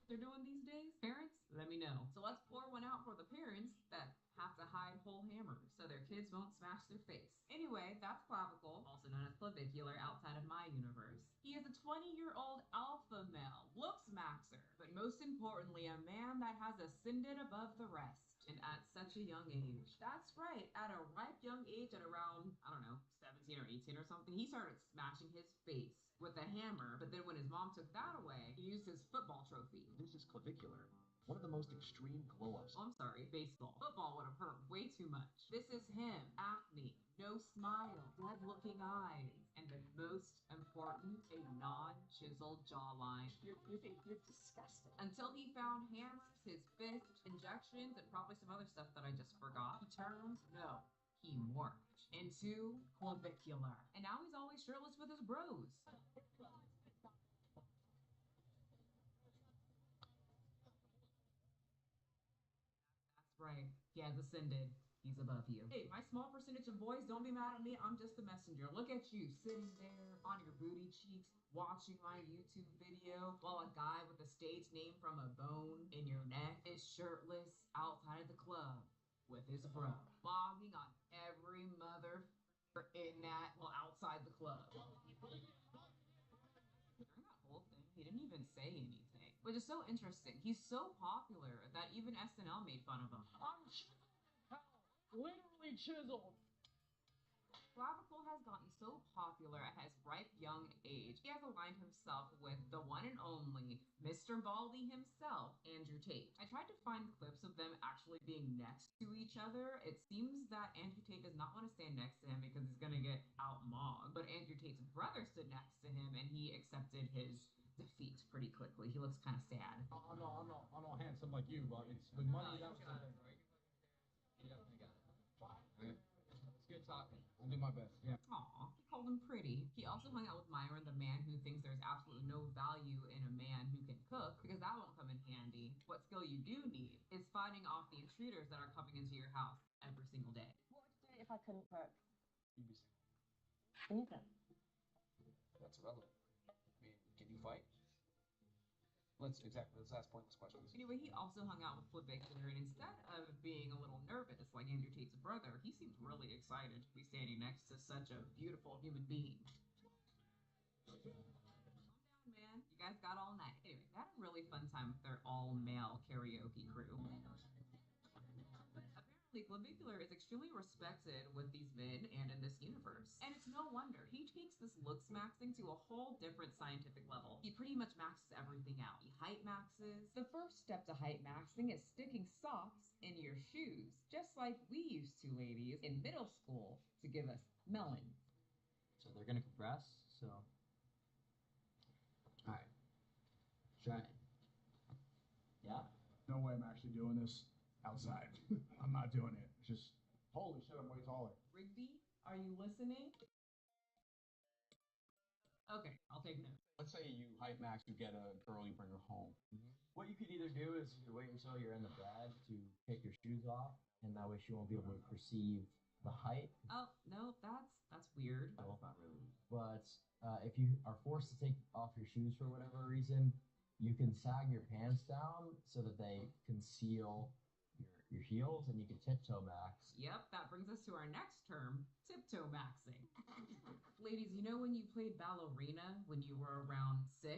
they're doing these days? Parents, let me know. So let's pour one out for the parents that have to hide whole hammers so their kids won't smash their face. Anyway, that's clavicle, also known as clavicular outside of my universe. He is a 20-year-old alpha male, looks maxer, but most importantly, a man that has ascended above the rest. And at such a young age. That's right, at a ripe young age, at around, I don't know, 17 or 18 or something, he started smashing his face with a hammer, but then when his mom took that away, he used his football trophy. This is clavicular. One of the most extreme glow-ups. Oh, I'm sorry, baseball. Football would have hurt way too much. This is him. Acne, no smile, dead-looking eyes, and the most important, a non-chiseled jawline. You're disgusting. Until he found hammers, his fist, injections, and probably some other stuff that I just forgot. He turned, no, he morphed into clavicular. And now he's always shirtless with his bros. Right. He has ascended. He's above you. Hey, my small percentage of boys, don't be mad at me. I'm just the messenger. Look at you sitting there on your booty cheeks, watching my YouTube video while a guy with a stage name from a bone in your neck is shirtless outside of the club with his bro, bogging on every mother in that, well, outside the club. During that whole thing, he didn't even say anything. Which is so interesting. He's so popular that even SNL made fun of him. I'm literally chiseled. Clavicle has gotten so popular at his ripe young age. He has aligned himself with the one and only Mr. Baldy himself, Andrew Tate. I tried to find clips of them actually being next to each other. It seems that Andrew Tate does not want to stand next to him because he's gonna get outmogged. But Andrew Tate's brother stood next to him and he accepted his defeat pretty quickly. He looks kind of sad. I'm not handsome like you, but it's with money that was the thing. You definitely got it. It's good talking. I'll do my best. Yeah. Aw, he called him pretty. He also hung out with Myron, the man who thinks there's absolutely no value in a man who can cook, because that won't come in handy. What skill you do need is fighting off the intruders that are coming into your house every single day. What would you do if I couldn't cook? You'd be single. Neither. That's irrelevant. I mean, can you fight? Let's ask pointless questions. Anyway, he also hung out with Clavicular, and instead of being a little nervous like Andrew Tate's brother, he seems really excited to be standing next to such a beautiful human being. Calm down, man. You guys got all night. Anyway, they had a really fun time with their all-male karaoke crew. Apparently, Clavicular is extremely respected with these men and in this universe. And it's no wonder. He takes this looks maxing to a whole different scientific level. He pretty much maxes everything out. He height maxes. The first step to height maxing is sticking socks in your shoes, just like we used to, ladies, in middle school to give us melons. So they're gonna compress, so. Alright. Try it. Yeah? No way I'm actually doing this outside. I'm not doing it. It's just, holy shit, I'm way taller. Rigby, are you listening? Okay, I'll take note. Let's say you height max, you get a girl, you bring her home. What you could either do is you could wait until you're in the bed to take your shoes off, and that way she won't be able to perceive the height. Oh, no, that's weird. Well, not really. But if you are forced to take off your shoes for whatever reason, you can sag your pants down so that they conceal your heels, and you can tiptoe max. Yep, that brings us to our next term, tiptoe maxing. Ladies, you know when you played ballerina when you were around 6?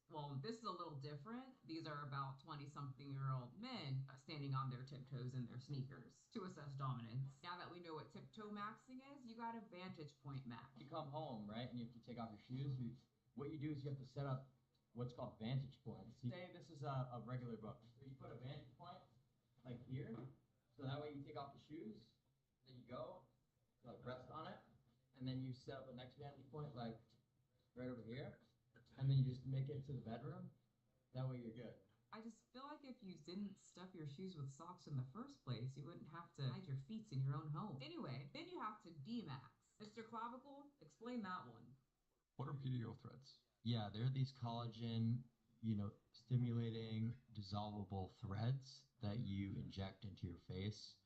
Well, this is a little different. These are about 20-something-year-old men standing on their tiptoes in their sneakers to assess dominance. Now that we know what tiptoe maxing is, you got a vantage point max. You come home, right, and you have to take off your shoes. What you do is you have to set up what's called vantage points. Say this is a regular book. So you put a vantage point like here, so that way you take off the shoes, then you go, like rest on it, and then you set up the next vantage point like right over here, and then you just make it to the bedroom. That way you're good. I just feel like if you didn't stuff your shoes with socks in the first place, you wouldn't have to hide your feet in your own home. Anyway, then you have to D-max. Mr. Clavicle, explain that one. What are PDO threads? Yeah, they're these collagen, stimulating, dissolvable threads that you inject into your face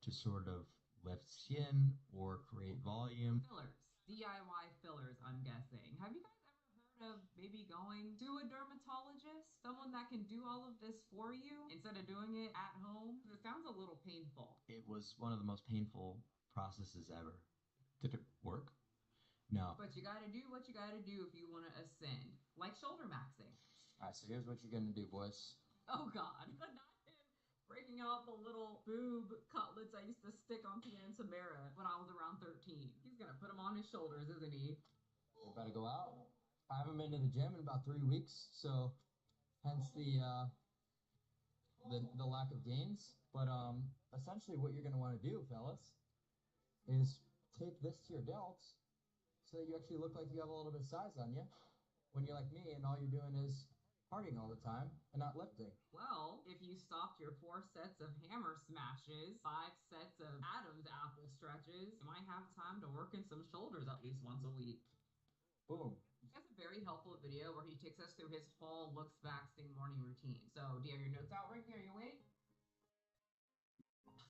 to sort of lift skin or create volume. Fillers. DIY fillers, I'm guessing. Have you guys ever heard of maybe going to a dermatologist? Someone that can do all of this for you instead of doing it at home? It sounds a little painful. It was one of the most painful processes ever. Did it work? No. But you gotta do what you gotta do if you want to ascend. Like shoulder maxing. All right, so here's what you're gonna do, boys. Oh God. Not him breaking out the little boob cutlets I used to stick on Tia and Samara when I was around 13. He's gonna put them on his shoulders, isn't he? We're about to go out. I haven't been to the gym in about 3 weeks, so hence the lack of gains. But essentially what you're gonna want to do, fellas, is tape this to your delts so that you actually look like you have a little bit of size on you when you're like me and all you're doing is partying all the time and not lifting. Well, if you stopped your 4 sets of hammer smashes, 5 sets of Adam's apple stretches, you might have time to work in some shoulders at least once a week. Boom. He has a very helpful video where he takes us through his whole looks waxing morning routine. So, do you have your notes out right here? You wait?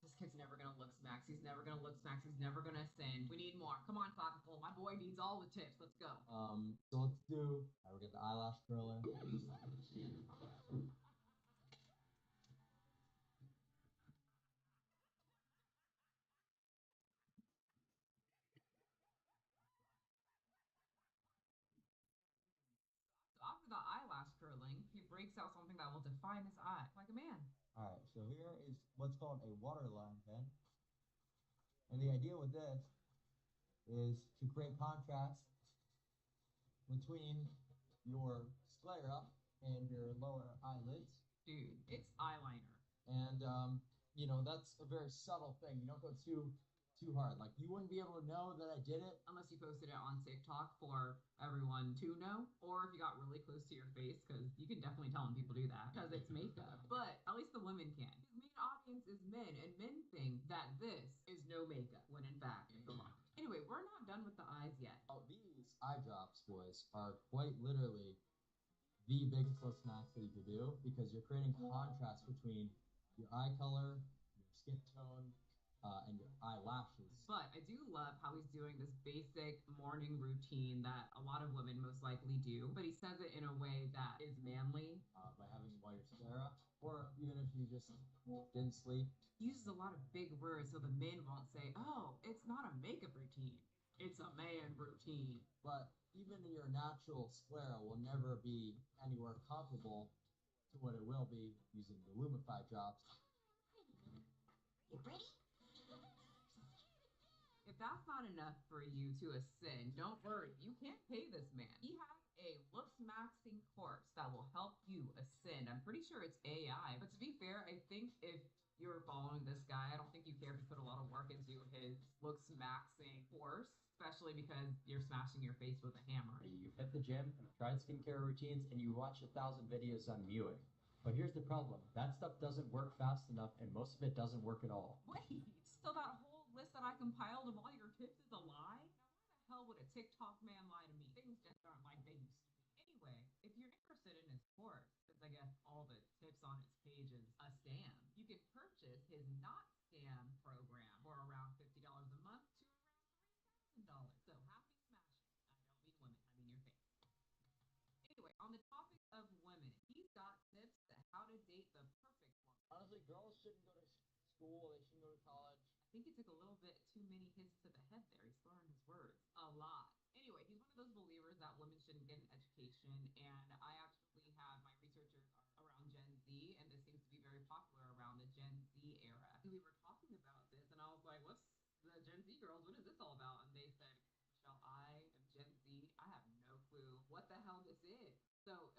This kid's never gonna look smacks. He's never gonna look smacks. He's never gonna ascend. We need more. Come on, Clavicle. My boy needs all the tips. Let's go. So let's do. We'll get the eyelash curler. So after the eyelash curling, he breaks out something that will define his eye, like a man. All right, so here is what's called a waterline pen. And the idea with this is to create contrast between your sclera and your lower eyelids. Dude, it's eyeliner. And, that's a very subtle thing. You don't go too hard. Like, you wouldn't be able to know that I did it. Unless you posted it on TikTok for everyone to know, or if you got really close to your face, because you can definitely tell when people do that, because it's makeup. But at least the women can. His main audience is men, and men think that this is no makeup, when in fact, it's a lot. Anyway, we're not done with the eyes yet. Oh, these eye drops, boys, are quite literally the biggest look smacks that you could do because you're creating contrast between your eye color, your skin tone, and your eyelashes. But I do love how he's doing this basic morning routine that a lot of women most likely do, but he says it in a way that is manly. By having while your sclera, or even if you just didn't sleep. He uses a lot of big words so the men won't say, oh, it's not a makeup routine. It's a man routine. But even your natural sclera will never be anywhere comparable to what it will be using the Lumify drops. You pretty? If that's not enough for you to ascend, don't worry. You can't pay this man. He has a looks maxing course that will help you ascend. I'm pretty sure it's AI. But to be fair, I think if you're following this guy, I don't think you care if you put a lot of work into his looks maxing course, especially because you're smashing your face with a hammer. You hit the gym, you tried skincare routines, and you watch 1,000 videos on mewing. But here's the problem. That stuff doesn't work fast enough, and most of it doesn't work at all. Wait, so that whole list that I compiled of all your tips is a lie? Now why the hell would a TikTok man lie to me? Things just aren't like they used to be. Anyway, if you're interested in his course, since I guess all the tips on his page is a scam, you can purchase his not scam program for around $50 a month to around $3,000. So happy smashing. I don't mean women, I mean your face. Anyway, on the topic of women, he's got tips to how to date the perfect woman. Honestly, girls shouldn't go to school, they shouldn't go to college. I think he took a little bit too many hits to the head there. He's slurring his words a lot. Anyway, he's one of those believers that women shouldn't get an education, and I actually have my researchers are around Gen Z, and this seems to be very popular around the Gen Z era. We were talking about this, and I was like, what's the Gen Z girls? What is this all about? And they said, Michelle, I am Gen Z. I have no clue what the hell this is. So